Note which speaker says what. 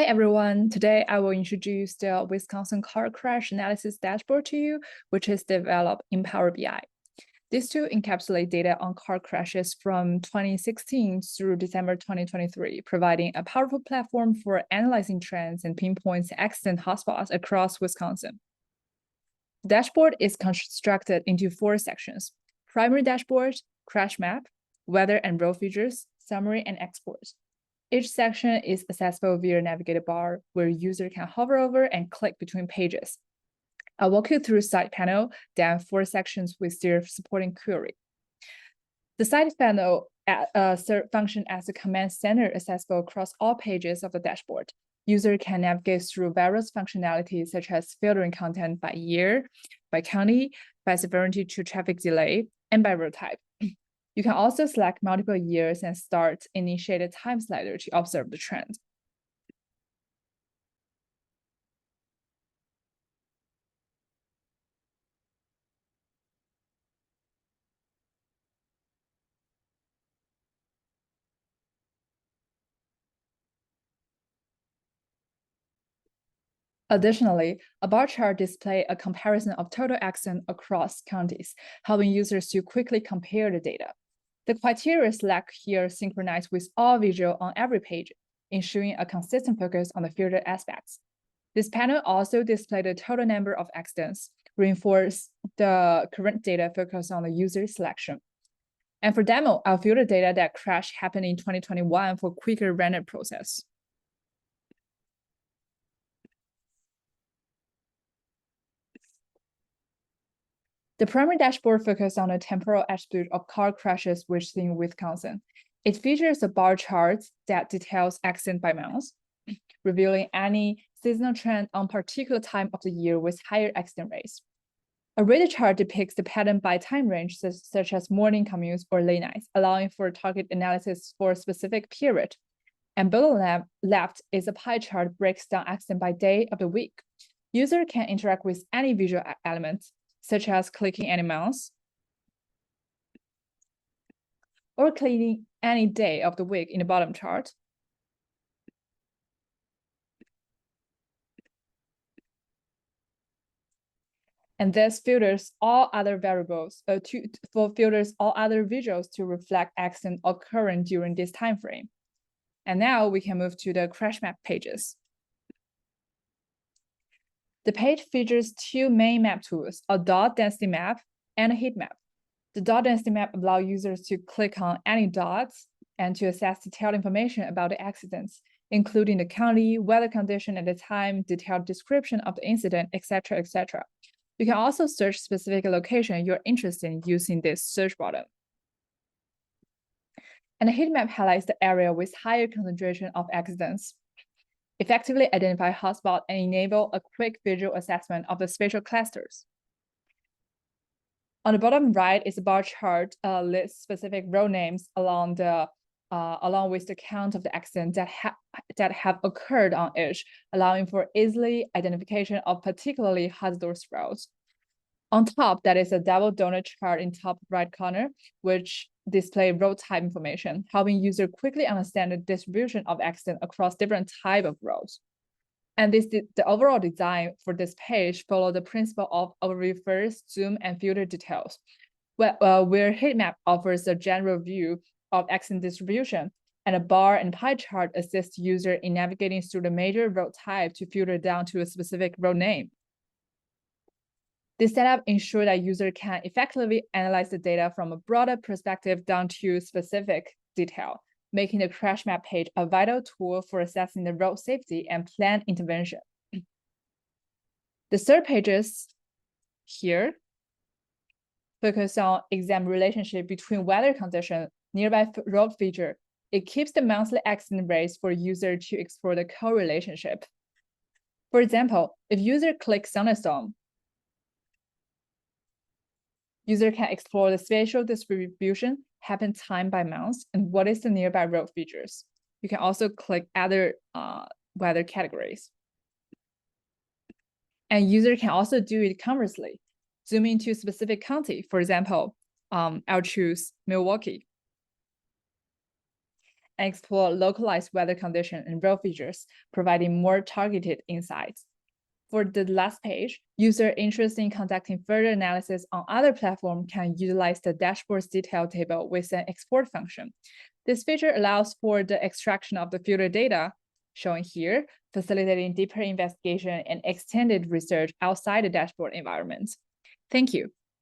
Speaker 1: Hi, everyone. Today, I will introduce the Wisconsin car crash analysis dashboard to you, which is developed in PowerBI. This tool encapsulates data on car crashes from 2016 through December 2023, providing a powerful platform for analyzing trends and pinpoints accident hotspots across Wisconsin. The dashboard is constructed into 4 sections: primary dashboard, crash map, weather and road features, summary, and export. Each section is accessible via a navigator bar where user can hover over and click between pages. I'll walk you through side panel, then 4 sections with their supporting query. The side panel function as a command center accessible across all pages of the dashboard. User can navigate through various functionalities such as filtering content by year, by county, by severity to traffic delay, and by road type. You can also select multiple years and start initiate a time slider to observe the trend. Additionally, a bar chart displays a comparison of total accidents across counties, helping users to quickly compare the data. The criteria selected here synchronize with all visual on every page, ensuring a consistent focus on the filtered aspects. This panel also displays the total number of accidents, reinforce the current data focus on the user selection. And for demo, I'll filter data that crash happened in 2021 for quicker render process. The primary dashboard focuses on the temporal attribute of car crashes within Wisconsin. It features a bar chart that details accident by month, revealing any seasonal trend on particular time of the year with higher accident rates. A radar chart depicts the pattern by time range, such as morning commutes or late nights, allowing for target analysis for a specific period. And below left is a pie chart breaks down accident by day of the week. User can interact with any visual elements, such as clicking any mouse or clicking any day of the week in the bottom chart. And this filters all other variables filters all other visuals to reflect accident occurring during this time frame. And now we can move to the crash map pages. The page features 2 main map tools, a dot density map and a heat map. The dot density map allows users to click on any dots and to access detailed information about the accidents, including the county, weather condition at the time, detailed description of the incident, etc., etc. You can also search specific location you're interested in using this search button. And the heat map highlights the area with higher concentration of accidents, effectively identify hotspots and enable a quick visual assessment of the spatial clusters. On the bottom right is a bar chart lists specific road names along with the count of the accidents that have occurred on each, allowing for easily identification of particularly hazardous roads. On top, that is a double donut chart in top right corner, which display road type information, helping user quickly understand the distribution of accidents across different type of roads. And the overall design for this page follow the principle of overview first, zoom, and filter details, where heat map offers a general view of accident distribution, and a bar and pie chart assist user in navigating through the major road type to filter down to a specific road name. This setup ensures that user can effectively analyze the data from a broader perspective down to specific detail, making the crash map page a vital tool for assessing the road safety and planned intervention. The third pages here focus on exam relationship between weather condition, nearby road feature. It keeps the monthly accident rates for user to explore the correlationship. For example, if user clicks thunderstorm, user can explore the spatial distribution, happen time by month, and what is the nearby road features. You can also click other weather categories. And user can also do it conversely. Zoom into a specific county. For example, I'll choose Milwaukee. and explore localized weather conditions and road features, providing more targeted insights. For the last page, users interested in conducting further analysis on other platforms can utilize the dashboard's detail table with an export function. This feature allows for the extraction of the filtered data, shown here, facilitating deeper investigation and extended research outside the dashboard environment. Thank you.